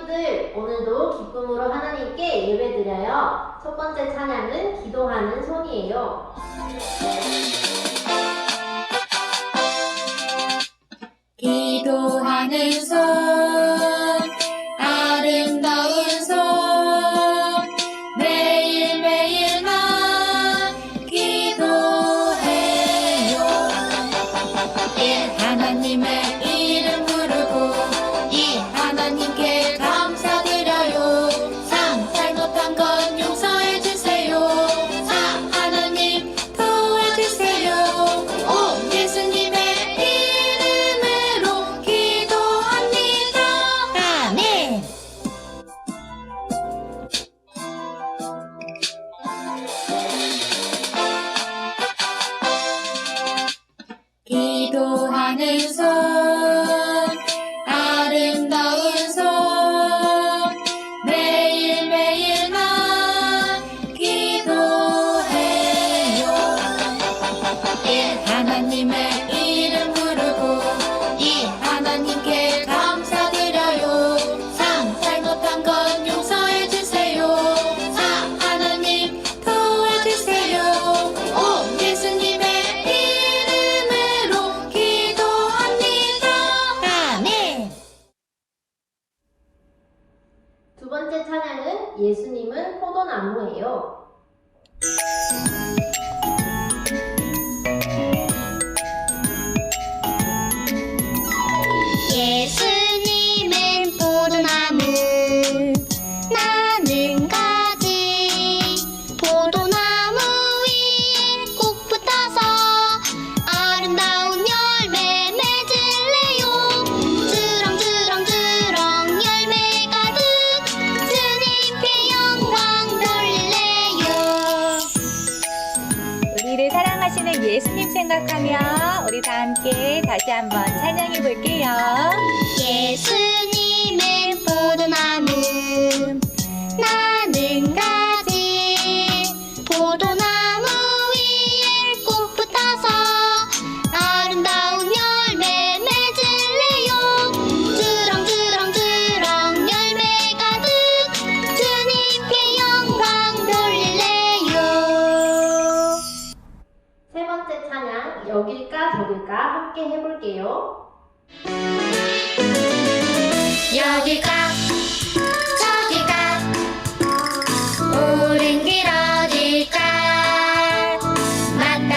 친구들, 오늘도 기쁨으로 하나님께 예배드려요. 첫 번째 찬양은 기도하는 손이에요. 기도하는 손, 아름다운 손, 매일매일 난 기도해요. 하나님의 이름 부르고 이 하나님께 감사드려요. 잘못한 건 용서해 주세요. 하나님 도와주세요. 오 예수님의 이름으로 기도합니다. 아멘. 기도하는 손, 아름다운 손, 매일매일 난 기도해요. 하나님의 이름 부르고 이 하나님께 감사드려요. 잘못한 건 용서해 주세요. 하나님 도와주세요. 오 예수님의 이름으로 기도합니다. 아멘. 두 번째 찬양은 예수님은 포도나무예요. 예수님은 포도나무, 나는 가지. 포도나무 위에 꼭 붙어서 아름다운 열매 맺을래요. 주렁주렁주렁 열매 가득 주님께 영광 돌릴래요. 우리를 사랑하시는 예수님 생각하며 우리 다 함께 다시 한번 찬양해 볼게요. 예수님은 포도나무, 나는 가지. 포도나무 위에 꼭 붙어서 아름다운 열매 맺을래요. 주렁주렁주렁 열매 가득 주님께 영광 돌릴래요. 세 번째 찬양, 여길까 저길까 함께 해볼게요. 여길까 저길까 옳은 길 어딜까. 맞다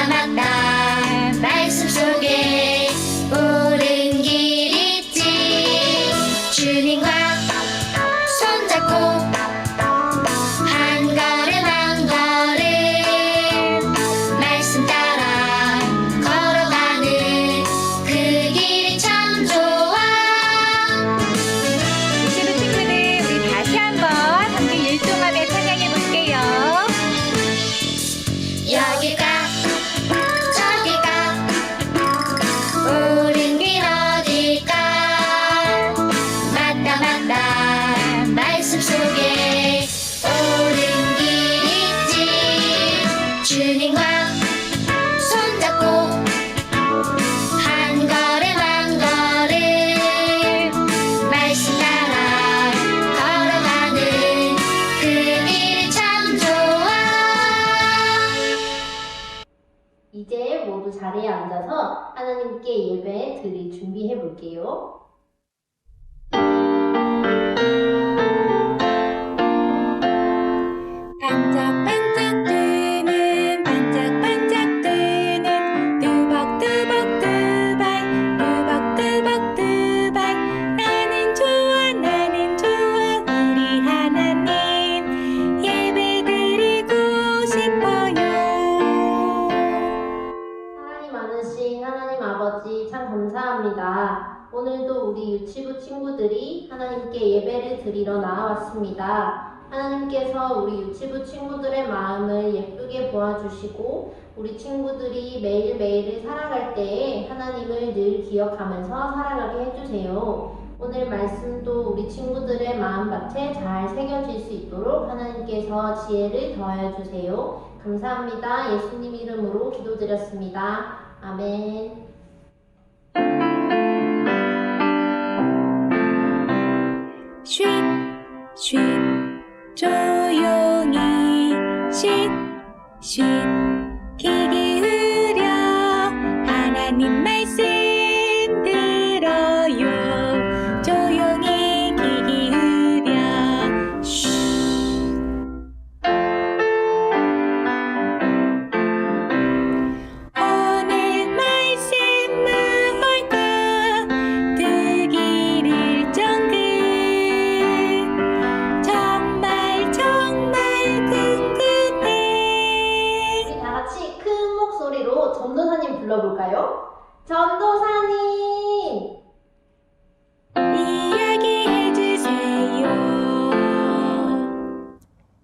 말씀 속에 옳은 길 있지. 주님과 손잡고 한 걸음 한 걸음 말씀 따라 걸어가는 그 길이 참 좋아. 유치부 친구들, 우리 다시 한번 함께 율동하며 찬양해 볼게요. 여길까 저길까 옳은 길 어딜까. 맞다 말씀 속에 옳은 길 있지. 주님과 손잡고 한 걸음 한 걸음 말씀 따라 걸어가는 그 길이 참 좋아. 이제 모두 자리에 앉아서 하나님께 예배 드릴 준비해 볼게요. 반짝반짝 뜨는 반짝반짝 뜨는 뚜벅뚜벅 뜨발 뚜벅뚜벅 뜨발. 나는 좋아 우리 하나님 예배드리고 싶어요. 사랑이 많으신 하나님 아버지 참 감사합니다. 오늘도 우리 유치부 친구들이 하나님께 예배를 드리러 나와왔습니다. 하나님께서 우리 유치부 친구들의 마음을 예쁘게 보아주시고 우리 친구들이 매일매일을 살아갈 때에 하나님을 늘 기억하면서 살아가게 해주세요. 오늘 말씀도 우리 친구들의 마음밭에 잘 새겨질 수 있도록 하나님께서 지혜를 더하여 주세요. 감사합니다. 예수님 이름으로 기도드렸습니다. 아멘. 쉿, 쉿, 조용히 쉿, 쉿, 귀 기울여 하나님 말씀 들어요. 조용히 귀 기울여. 쉿. 오늘 말씀 무엇일까? 듣기를 정글. 정말 정말 궁금해. 우리 다 같이 큰 목소리로 전도사님 불러볼까요? 전도사님! 이야기해주세요.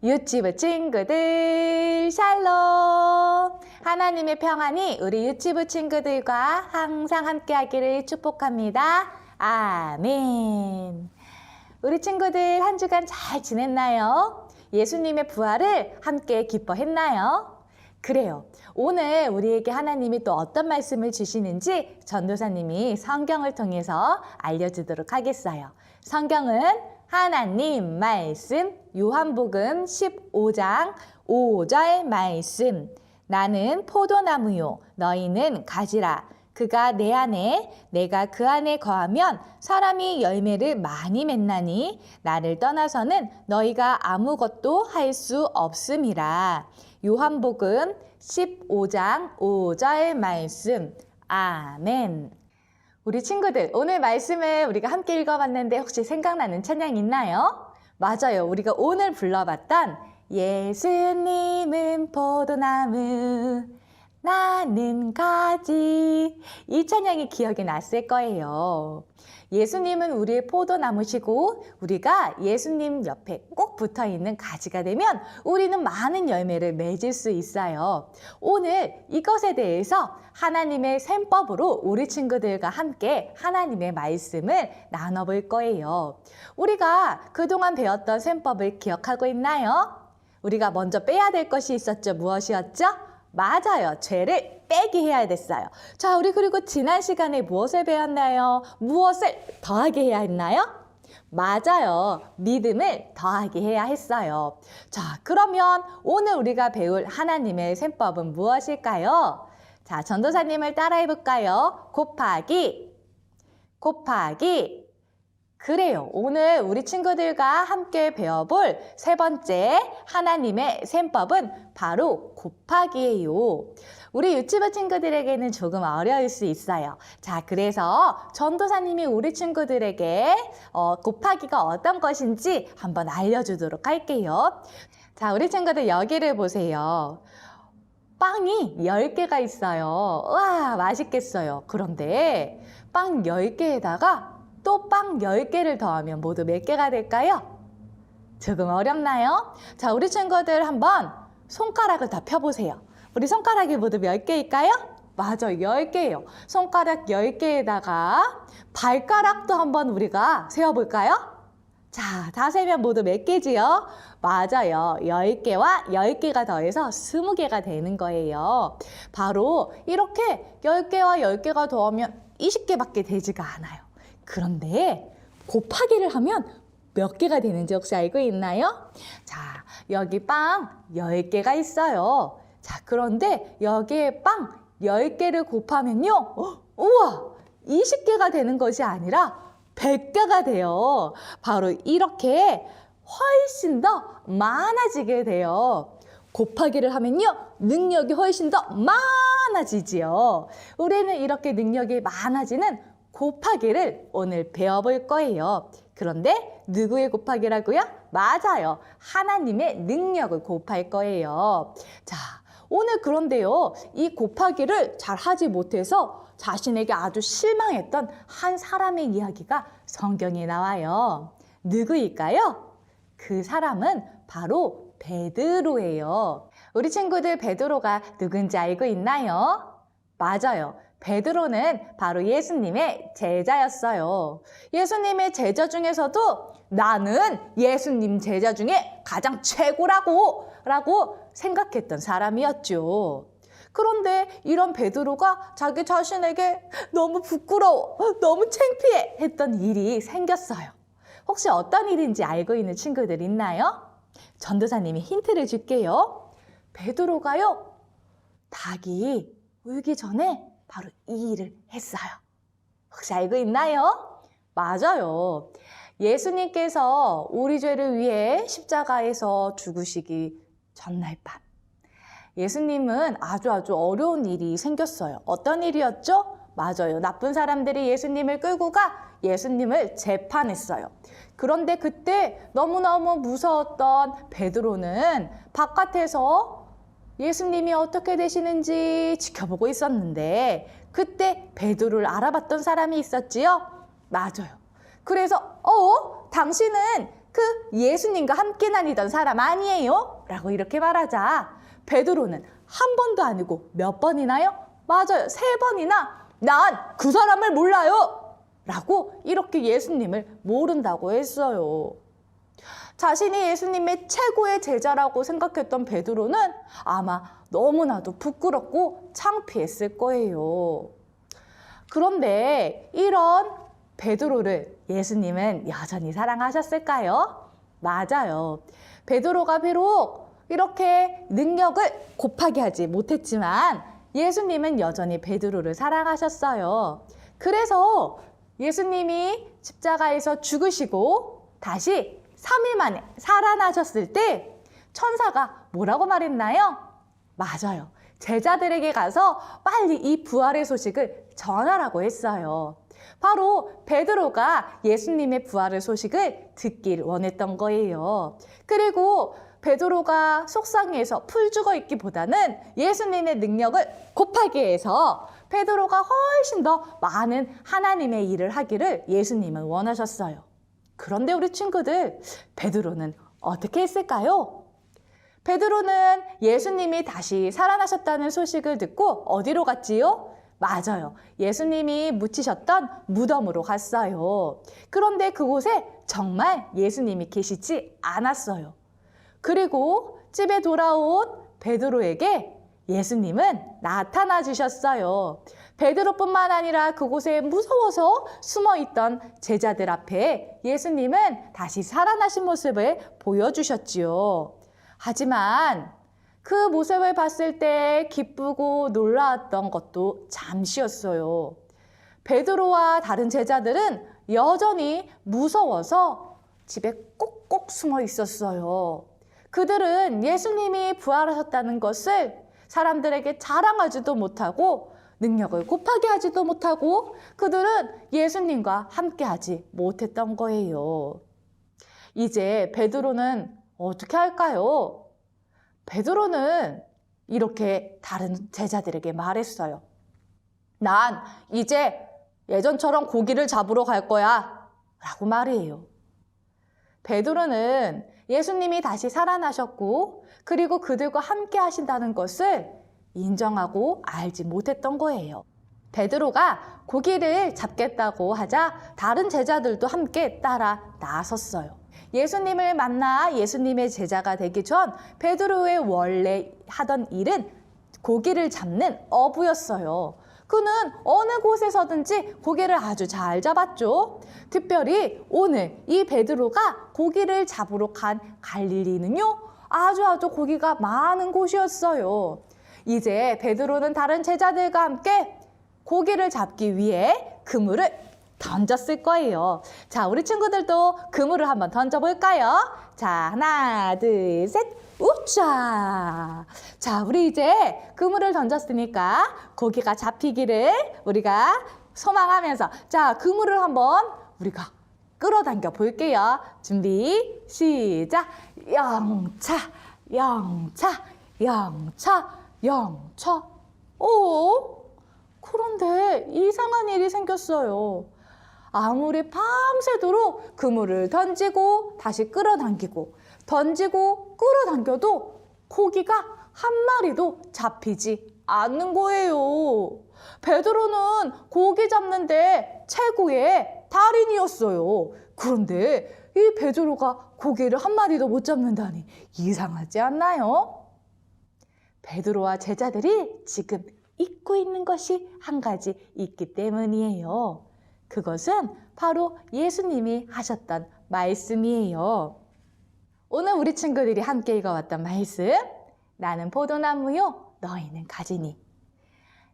유치부 친구들 샬롬. 하나님의 평안이 우리 유치부 친구들과 항상 함께하기를 축복합니다. 아멘. 우리 친구들 한 주간 잘 지냈나요? 예수님의 부활을 함께 기뻐했나요? 그래요. 오늘 우리에게 하나님이 또 어떤 말씀을 주시는지 전도사님이 성경을 통해서 알려주도록 하겠어요. 성경은 하나님 말씀 요한복음 15장 5절 말씀. 나는 포도나무요 너희는 가지라. 그가 내 안에 내가 그 안에 거하면 사람이 열매를 많이 맺나니 나를 떠나서는 너희가 아무것도 할 수 없음이라. 요한복음 15장 5절 말씀. 아멘. 우리 친구들 오늘 말씀을 우리가 함께 읽어봤는데 혹시 생각나는 찬양 있나요? 맞아요. 우리가 오늘 불러봤던 예수님은 포도나무 나는 가지. 이 찬양이 기억이 났을 거예요. 예수님은 우리의 포도나무시고 우리가 예수님 옆에 꼭 붙어있는 가지가 되면 우리는 많은 열매를 맺을 수 있어요. 오늘 이것에 대해서 하나님의 셈법으로 우리 친구들과 함께 하나님의 말씀을 나눠볼 거예요. 우리가 그동안 배웠던 셈법을 기억하고 있나요? 우리가 먼저 빼야 될 것이 있었죠. 무엇이었죠? 맞아요. 죄를 빼기 해야 됐어요. 자, 우리 그리고 지난 시간에 무엇을 배웠나요? 무엇을 더하게 해야 했나요? 맞아요. 믿음을 더하게 해야 했어요. 자, 그러면 오늘 우리가 배울 하나님의 셈법은 무엇일까요? 자, 전도사님을 따라해 볼까요? 곱하기. 그래요. 오늘 우리 친구들과 함께 배워볼 세 번째 하나님의 셈법은 바로 곱하기예요. 우리 유치부 친구들에게는 조금 어려울 수 있어요. 자, 그래서 전도사님이 우리 친구들에게 곱하기가 어떤 것인지 한번 알려주도록 할게요. 자, 우리 친구들 여기를 보세요. 빵이 10개가 있어요. 와, 맛있겠어요. 그런데 빵 10개에다가 또 빵 10개를 더하면 모두 몇 개가 될까요? 조금 어렵나요? 자, 우리 친구들 한번 손가락을 다 펴보세요. 우리 손가락이 모두 몇 개일까요? 맞아, 10개예요. 손가락 10개에다가 발가락도 한번 우리가 세어볼까요? 자, 다 세면 모두 몇 개지요? 맞아요. 10개와 10개가 더해서 20개가 되는 거예요. 바로 이렇게 10개와 10개가 더하면 20개밖에 되지가 않아요. 그런데 곱하기를 하면 몇 개가 되는지 혹시 알고 있나요? 자, 여기 빵 10개가 있어요. 자, 그런데 여기에 빵 10개를 곱하면요. 우와! 20개가 되는 것이 아니라 100개가 돼요. 바로 이렇게 훨씬 더 많아지게 돼요. 곱하기를 하면요. 능력이 훨씬 더 많아지지요. 우리는 이렇게 능력이 많아지는 곱하기를 오늘 배워볼 거예요. 그런데 누구의 곱하기라고요? 맞아요. 하나님의 능력을 곱할 거예요. 자, 오늘 그런데요. 이 곱하기를 잘 하지 못해서 자신에게 아주 실망했던 한 사람의 이야기가 성경에 나와요. 누구일까요? 그 사람은 바로 베드로예요. 우리 친구들 베드로가 누군지 알고 있나요? 맞아요. 베드로는 바로 예수님의 제자였어요. 예수님의 제자 중에서도 나는 예수님 제자 중에 가장 최고라고 생각했던 사람이었죠. 그런데 이런 베드로가 자기 자신에게 너무 부끄러워, 너무 창피해 했던 일이 생겼어요. 혹시 어떤 일인지 알고 있는 친구들 있나요? 전도사님이 힌트를 줄게요. 베드로가요, 닭이 울기 전에 바로 이 일을 했어요. 혹시 알고 있나요? 맞아요. 예수님께서 우리 죄를 위해 십자가에서 죽으시기 전날 밤, 예수님은 아주 어려운 일이 생겼어요. 어떤 일이었죠? 맞아요. 나쁜 사람들이 예수님을 끌고 가 예수님을 재판했어요. 그런데 그때 너무너무 무서웠던 베드로는 바깥에서 예수님이 어떻게 되시는지 지켜보고 있었는데 그때 베드로를 알아봤던 사람이 있었지요? 맞아요. 그래서 당신은 그 예수님과 함께 다니던 사람 아니에요? 라고 이렇게 말하자 베드로는 한 번도 아니고 몇 번이나요? 맞아요. 3번이나 난 그 사람을 몰라요! 라고 이렇게 예수님을 모른다고 했어요. 자신이 예수님의 최고의 제자라고 생각했던 베드로는 아마 너무나도 부끄럽고 창피했을 거예요. 그런데 이런 베드로를 예수님은 여전히 사랑하셨을까요? 맞아요. 베드로가 비록 이렇게 능력을 곱하게 하지 못했지만 예수님은 여전히 베드로를 사랑하셨어요. 그래서 예수님이 십자가에서 죽으시고 다시 3일 만에 살아나셨을 때 천사가 뭐라고 말했나요? 맞아요. 제자들에게 가서 빨리 이 부활의 소식을 전하라고 했어요. 바로 베드로가 예수님의 부활의 소식을 듣길 원했던 거예요. 그리고 베드로가 속상해서 풀 죽어 있기보다는 예수님의 능력을 곱하게 해서 베드로가 훨씬 더 많은 하나님의 일을 하기를 예수님은 원하셨어요. 그런데 우리 친구들, 베드로는 어떻게 했을까요? 베드로는 예수님이 다시 살아나셨다는 소식을 듣고 어디로 갔지요? 맞아요. 예수님이 묻히셨던 무덤으로 갔어요. 그런데 그곳에 정말 예수님이 계시지 않았어요. 그리고 집에 돌아온 베드로에게 예수님은 나타나 주셨어요. 베드로뿐만 아니라 그곳에 무서워서 숨어있던 제자들 앞에 예수님은 다시 살아나신 모습을 보여주셨지요. 하지만 그 모습을 봤을 때 기쁘고 놀라웠던 것도 잠시였어요. 베드로와 다른 제자들은 여전히 무서워서 집에 꼭꼭 숨어 있었어요. 그들은 예수님이 부활하셨다는 것을 사람들에게 자랑하지도 못하고 능력을 곱하게 하지도 못하고 그들은 예수님과 함께하지 못했던 거예요. 이제 베드로는 어떻게 할까요? 베드로는 이렇게 다른 제자들에게 말했어요. 난 이제 예전처럼 고기를 잡으러 갈 거야 라고 말해요. 베드로는 예수님이 다시 살아나셨고 그리고 그들과 함께 하신다는 것을 인정하고 알지 못했던 거예요. 베드로가 고기를 잡겠다고 하자 다른 제자들도 함께 따라 나섰어요. 예수님을 만나 예수님의 제자가 되기 전 베드로의 원래 하던 일은 고기를 잡는 어부였어요. 그는 어느 곳에서든지 고기를 아주 잘 잡았죠. 특별히 오늘 이 베드로가 고기를 잡으러 간 갈릴리는요, 아주 고기가 많은 곳이었어요. 이제 베드로는 다른 제자들과 함께 고기를 잡기 위해 그물을 던졌을 거예요. 자, 우리 친구들도 그물을 한번 던져볼까요? 자, 하나, 둘, 셋, 우차! 자, 우리 이제 그물을 던졌으니까 고기가 잡히기를 우리가 소망하면서 자, 그물을 한번 우리가 끌어당겨 볼게요. 준비, 시작! 영차, 영차, 영차, 영차. 그런데 이상한 일이 생겼어요. 아무리 밤새도록 그물을 던지고 다시 끌어당기고 던지고 끌어당겨도 고기가 한 마리도 잡히지 않는 거예요. 베드로는 고기 잡는데 최고의 달인이었어요. 그런데 이 베드로가 고기를 한 마리도 못 잡는다니 이상하지 않나요? 베드로와 제자들이 지금 잊고 있는 것이 한 가지 있기 때문이에요. 그것은 바로 예수님이 하셨던 말씀이에요. 오늘 우리 친구들이 함께 읽어왔던 말씀, 나는 포도나무요, 너희는 가지니.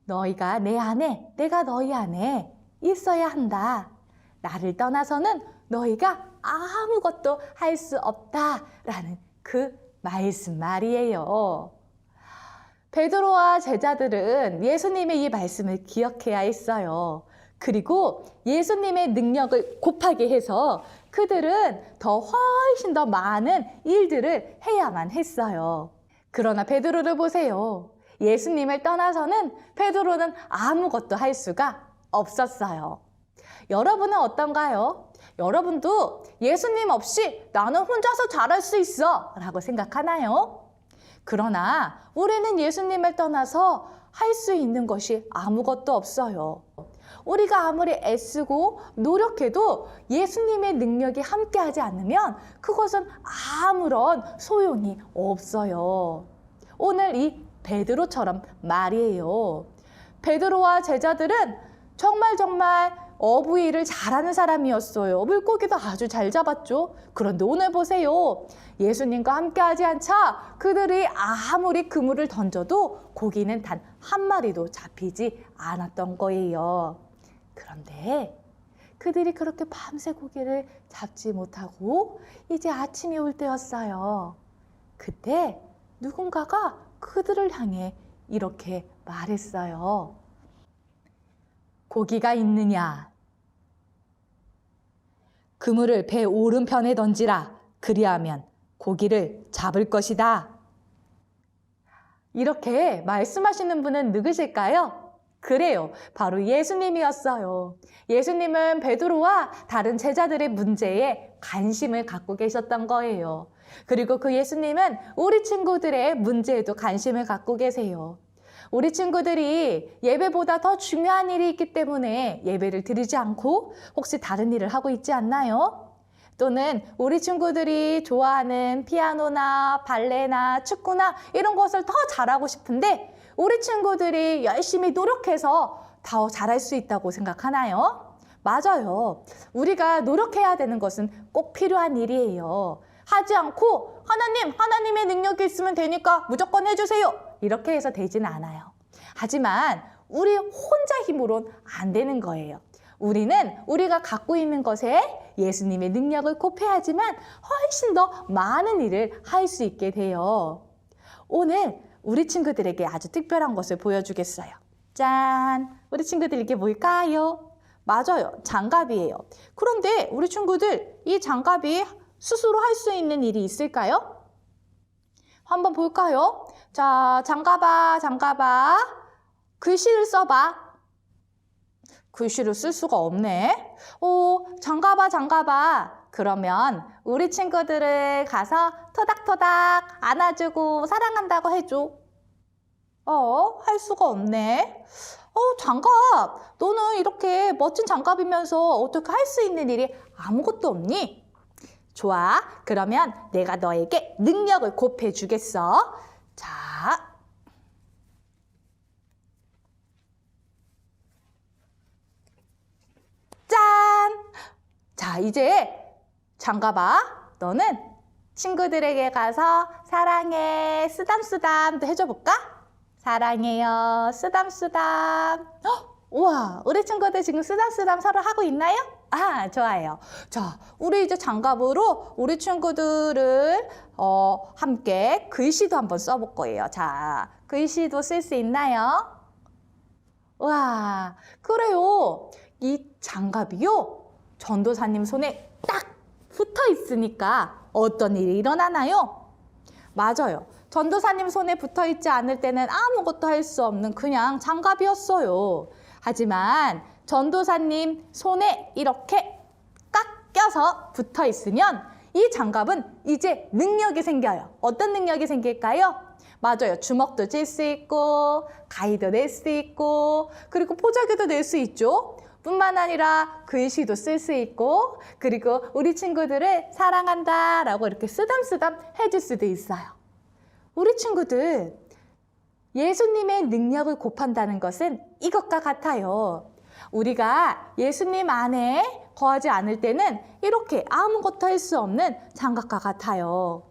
너희가 내 안에, 내가 너희 안에 있어야 한다. 나를 떠나서는 너희가 아무것도 할 수 없다라는 그 말씀 말이에요. 베드로와 제자들은 예수님의 이 말씀을 기억해야 했어요. 그리고 예수님의 능력을 곱하게 해서 그들은 더 훨씬 더 많은 일들을 해야만 했어요. 그러나 베드로를 보세요. 예수님을 떠나서는 베드로는 아무것도 할 수가 없었어요. 여러분은 어떤가요? 여러분도 예수님 없이 나는 혼자서 잘할 수 있어 라고 생각하나요? 그러나 우리는 예수님을 떠나서 할 수 있는 것이 아무것도 없어요. 우리가 아무리 애쓰고 노력해도 예수님의 능력이 함께하지 않으면 그것은 아무런 소용이 없어요. 오늘 이 베드로처럼 말이에요. 베드로와 제자들은 정말 어부일을 잘하는 사람이었어요. 물고기도 아주 잘 잡았죠. 그런데 오늘 보세요. 예수님과 함께하지 않자 그들이 아무리 그물을 던져도 고기는 단 한 마리도 잡히지 않았던 거예요. 그런데 그들이 그렇게 밤새 고기를 잡지 못하고 이제 아침이 올 때였어요. 그때 누군가가 그들을 향해 이렇게 말했어요. 고기가 있느냐? 그물을 배 오른편에 던지라. 그리하면 고기를 잡을 것이다. 이렇게 말씀하시는 분은 누구실까요? 그래요. 바로 예수님이었어요. 예수님은 베드로와 다른 제자들의 문제에 관심을 갖고 계셨던 거예요. 그리고 그 예수님은 우리 친구들의 문제에도 관심을 갖고 계세요. 우리 친구들이 예배보다 더 중요한 일이 있기 때문에 예배를 드리지 않고 혹시 다른 일을 하고 있지 않나요? 또는 우리 친구들이 좋아하는 피아노나 발레나 축구나 이런 것을 더 잘하고 싶은데 우리 친구들이 열심히 노력해서 더 잘할 수 있다고 생각하나요? 맞아요. 우리가 노력해야 되는 것은 꼭 필요한 일이에요. 하지 않고 하나님의 능력이 있으면 되니까 무조건 해주세요. 이렇게 해서 되지는 않아요. 하지만 우리 혼자 힘으로는 안 되는 거예요. 우리는 우리가 갖고 있는 것에 예수님의 능력을 곱해야지만 훨씬 더 많은 일을 할 수 있게 돼요. 오늘 우리 친구들에게 아주 특별한 것을 보여주겠어요. 짠! 우리 친구들 이게 뭘까요? 맞아요. 장갑이에요. 그런데 우리 친구들 이 장갑이 스스로 할 수 있는 일이 있을까요? 한번 볼까요? 자, 장갑아. 글씨를 써봐. 글씨를 쓸 수가 없네. 장갑아. 그러면 우리 친구들을 가서 토닥토닥 안아주고 사랑한다고 해줘. 할 수가 없네. 장갑. 너는 이렇게 멋진 장갑이면서 어떻게 할 수 있는 일이 아무것도 없니? 좋아. 그러면 내가 너에게 능력을 곱해주겠어. 자. 짠! 자, 이제 장갑아, 너는 친구들에게 가서 사랑해, 쓰담쓰담도 해줘볼까? 사랑해요, 쓰담쓰담. 우와, 우리 친구들 지금 쓰담쓰담 서로 하고 있나요? 좋아요. 자, 우리 이제 장갑으로 우리 친구들을 함께 글씨도 한번 써볼 거예요. 자, 글씨도 쓸 수 있나요? 와, 그래요. 이 장갑이요, 전도사님 손에 딱 붙어 있으니까 어떤 일이 일어나나요? 맞아요. 전도사님 손에 붙어 있지 않을 때는 아무것도 할 수 없는 그냥 장갑이었어요. 하지만 전도사님 손에 이렇게 꽉 껴서 붙어 있으면 이 장갑은 이제 능력이 생겨요. 어떤 능력이 생길까요? 맞아요. 주먹도 쥘 수 있고 가위도 낼 수 있고 그리고 포자기도 낼 수 있죠. 뿐만 아니라 글씨도 쓸 수 있고 그리고 우리 친구들을 사랑한다 라고 이렇게 쓰담쓰담 해줄 수도 있어요. 우리 친구들, 예수님의 능력을 곱한다는 것은 이것과 같아요. 우리가 예수님 안에 거하지 않을 때는 이렇게 아무것도 할 수 없는 장갑과 같아요.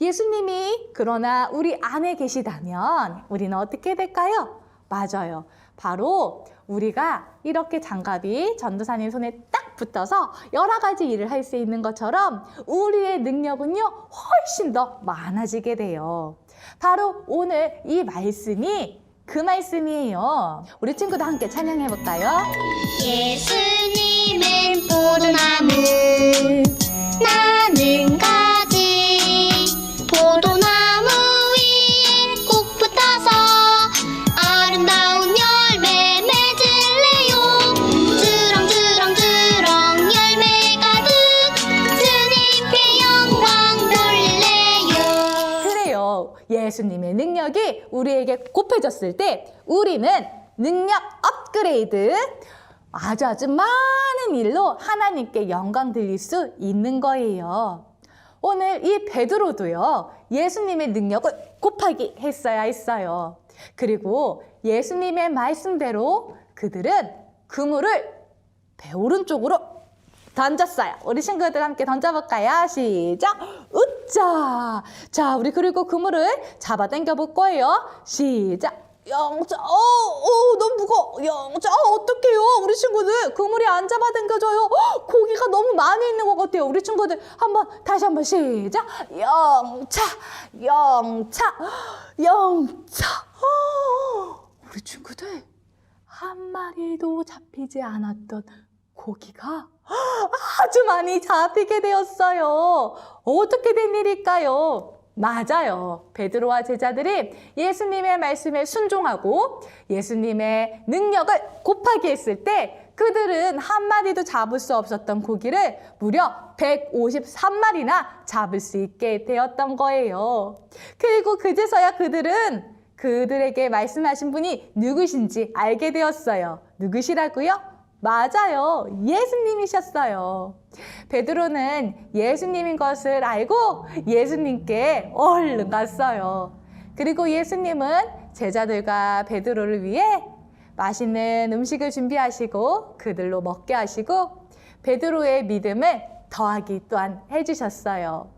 예수님이 그러나 우리 안에 계시다면 우리는 어떻게 될까요? 맞아요. 바로 우리가 이렇게 장갑이 전도사님 손에 딱 붙어서 여러 가지 일을 할 수 있는 것처럼 우리의 능력은요, 훨씬 더 많아지게 돼요. 바로 오늘 이 말씀이 그 말씀이에요. 우리 친구도 함께 찬양해 볼까요? 예수님은 포도나무 나는 가지 포도나무 위에 꼭 붙어서 아름다운 열매 맺을래요 주렁주렁주렁 열매 가득 주님께 영광 돌릴래요. 그래요. 예수님의 능력이 우리에게 곱해졌을 때 우리는 능력 업그레이드, 아주 많은 일로 하나님께 영광 드릴 수 있는 거예요. 오늘 이 베드로도요, 예수님의 능력을 곱하기 했어야 했어요. 그리고 예수님의 말씀대로 그들은 그물을 배 오른쪽으로 던졌어요. 우리 친구들 함께 던져볼까요? 시작! 으짜! 자, 우리 그리고 그물을 잡아당겨 볼 거예요. 시작! 영자, 너무 무거워. 영자, 어떡해요? 우리 친구들 그물이 안 잡아당겨져요. 고기가 너무 많이 있는 것 같아요. 우리 친구들 다시 한번 시작! 영차, 영차, 영차. 우리 친구들 한 마리도 잡히지 않았던 고기가 아주 많이 잡히게 되었어요. 어떻게 된 일일까요? 맞아요. 베드로와 제자들이 예수님의 말씀에 순종하고 예수님의 능력을 곱하기 했을 때 그들은 한 마리도 잡을 수 없었던 고기를 무려 153마리나 잡을 수 있게 되었던 거예요. 그리고 그제서야 그들은 그들에게 말씀하신 분이 누구신지 알게 되었어요. 누구시라고요? 맞아요. 예수님이셨어요. 베드로는 예수님인 것을 알고 예수님께 얼른 갔어요. 그리고 예수님은 제자들과 베드로를 위해 맛있는 음식을 준비하시고 그들로 먹게 하시고 베드로의 믿음을 더하기 또한 해주셨어요.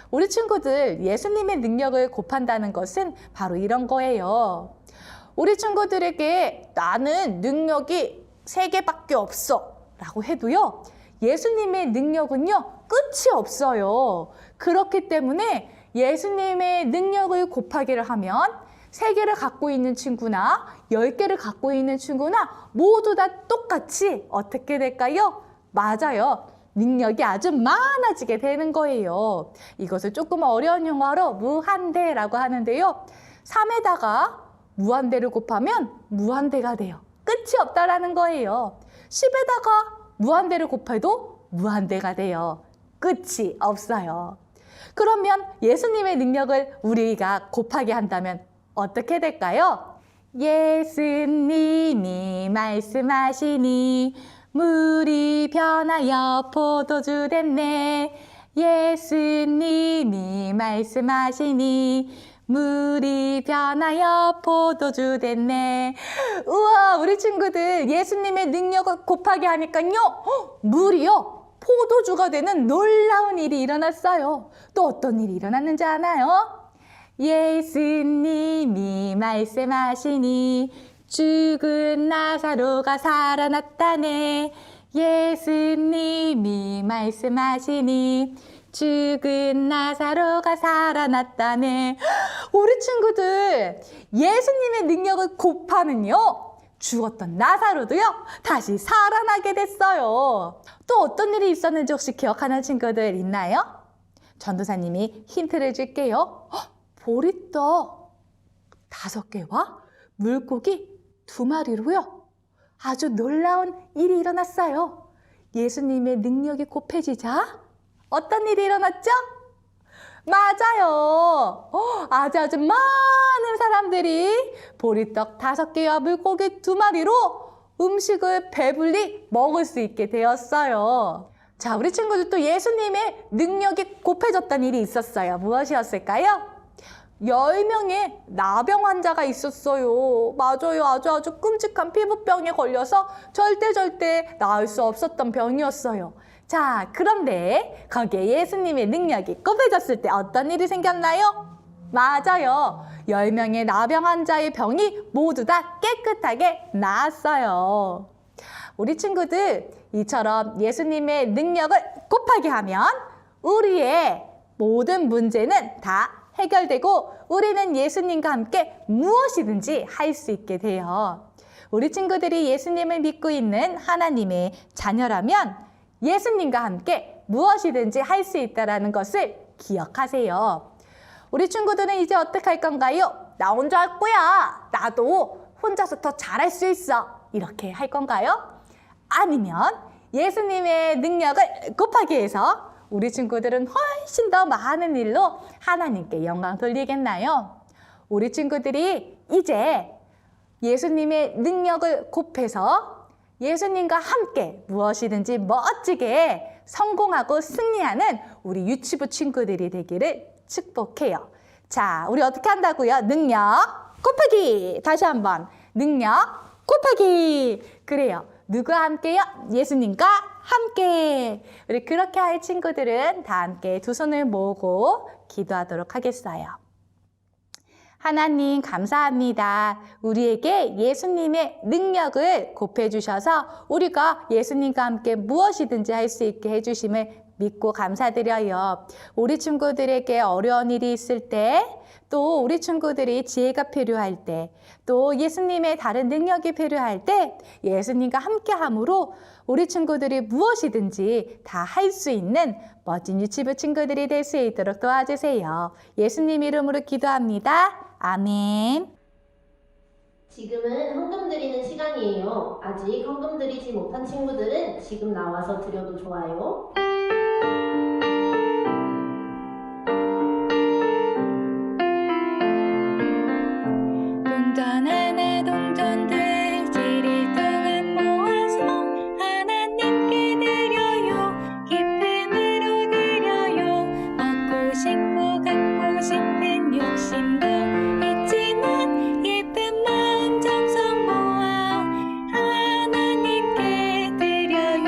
우리 친구들, 예수님의 능력을 곱한다는 것은 바로 이런 거예요. 우리 친구들에게 나는 능력이 3개밖에 없어 라고 해도요, 예수님의 능력은요, 끝이 없어요. 그렇기 때문에 예수님의 능력을 곱하기를 하면 3개를 갖고 있는 친구나 10개를 갖고 있는 친구나 모두 다 똑같이 어떻게 될까요? 맞아요. 능력이 아주 많아지게 되는 거예요. 이것을 조금 어려운 용어로 무한대라고 하는데요. 3에다가 무한대를 곱하면 무한대가 돼요. 끝이 없다라는 거예요. 10에다가 무한대를 곱해도 무한대가 돼요. 끝이 없어요. 그러면 예수님의 능력을 우리가 곱하게 한다면 어떻게 될까요? 예수님이 말씀하시니 물이 변하여 포도주 됐네. 예수님이 말씀하시니 물이 변하여 포도주 됐네. 우와, 우리 친구들 예수님의 능력을 곱하게 하니까요, 물이요, 포도주가 되는 놀라운 일이 일어났어요. 또 어떤 일이 일어났는지 아나요? 예수님이 말씀하시니 죽은 나사로가 살아났다네. 예수님이 말씀하시니 죽은 나사로가 살아났다네. 우리 친구들, 예수님의 능력을 곱하면요, 죽었던 나사로도요, 다시 살아나게 됐어요. 또 어떤 일이 있었는지 혹시 기억하는 친구들 있나요? 전도사님이 힌트를 줄게요. 보리떡 5개와 물고기 2마리로요, 아주 놀라운 일이 일어났어요. 예수님의 능력이 곱해지자 어떤 일이 일어났죠? 맞아요. 아주 많은 사람들이 보리떡 5개와 물고기 2마리로 음식을 배불리 먹을 수 있게 되었어요. 자, 우리 친구들 또 예수님의 능력이 곱해졌던 일이 있었어요. 무엇이었을까요? 10명의 나병 환자가 있었어요. 맞아요. 아주 끔찍한 피부병에 걸려서 절대 나을 수 없었던 병이었어요. 자, 그런데 거기에 예수님의 능력이 꼽혀졌을 때 어떤 일이 생겼나요? 맞아요. 10명의 나병 환자의 병이 모두 다 깨끗하게 나았어요. 우리 친구들, 이처럼 예수님의 능력을 곱하게 하면 우리의 모든 문제는 다 해결되고 우리는 예수님과 함께 무엇이든지 할 수 있게 돼요. 우리 친구들이 예수님을 믿고 있는 하나님의 자녀라면 예수님과 함께 무엇이든지 할 수 있다는 것을 기억하세요. 우리 친구들은 이제 어떻게 할 건가요? 나 혼자 할 거야. 나도 혼자서 더 잘할 수 있어. 이렇게 할 건가요? 아니면 예수님의 능력을 곱하기 위해서 우리 친구들은 훨씬 더 많은 일로 하나님께 영광 돌리겠나요? 우리 친구들이 이제 예수님의 능력을 곱해서 예수님과 함께 무엇이든지 멋지게 성공하고 승리하는 우리 유치부 친구들이 되기를 축복해요. 자, 우리 어떻게 한다고요? 능력 곱하기. 다시 한번. 능력 곱하기. 그래요. 누구와 함께요? 예수님과 함께. 우리 그렇게 할 친구들은 다 함께 두 손을 모으고 기도하도록 하겠어요. 하나님 감사합니다. 우리에게 예수님의 능력을 곱해주셔서 우리가 예수님과 함께 무엇이든지 할 수 있게 해주심을 믿고 감사드려요. 우리 친구들에게 어려운 일이 있을 때, 또 우리 친구들이 지혜가 필요할 때, 또 예수님의 다른 능력이 필요할 때 예수님과 함께함으로 우리 친구들이 무엇이든지 다 할 수 있는 멋진 유치부 친구들이 될 수 있도록 도와주세요. 예수님 이름으로 기도합니다. 아멘. 지금은 헌금 드리는 시간이에요. 아직 헌금 드리지 못한 친구들은 지금 나와서 드려도 좋아요. 동전 하나 동전들 7일 동안 모아서 하나님께 드려요. 기쁨으로 드려요. 먹고 싶고 갖고 싶은 욕심도 있지만 예쁜 마음 정성 모아 하나님께 드려요.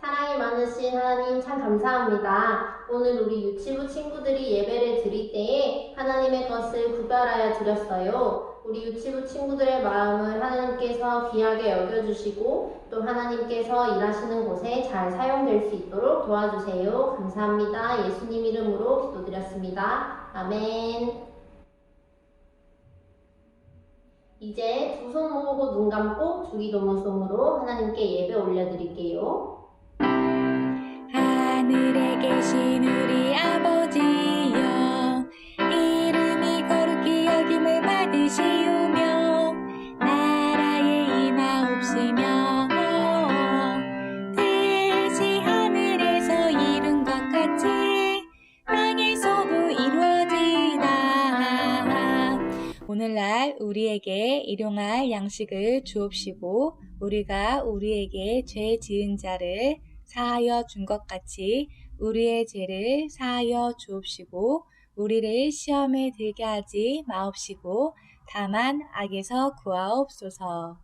사랑이 많으신 하나님 참 감사합니다. 오늘 우리 유치부 친구들이 예배를 드릴 때에 하나님의 것을 구별하여 드렸어요. 우리 유치부 친구들의 마음을 하나님께서 귀하게 여겨주시고 또 하나님께서 일하시는 곳에 잘 사용될 수 있도록 도와주세요. 감사합니다. 예수님 이름으로 기도드렸습니다. 아멘. 이제 두 손 모으고 눈 감고 주기도문송으로 하나님께 예배 올려드릴게요. 하늘에 계신 우리 아버지여, 이름이 거룩히 여김을 받으시오며 나라의 임하옵시며 뜻이 하늘에서 이룬 것 같이 땅에서도 이루어지이다. 오늘날 우리에게 일용할 양식을 주옵시고 우리가 우리에게 죄 지은 자를 사하여 준 것 같이 우리의 죄를 사하여 주옵시고 우리를 시험에 들게 하지 마옵시고 다만 악에서 구하옵소서.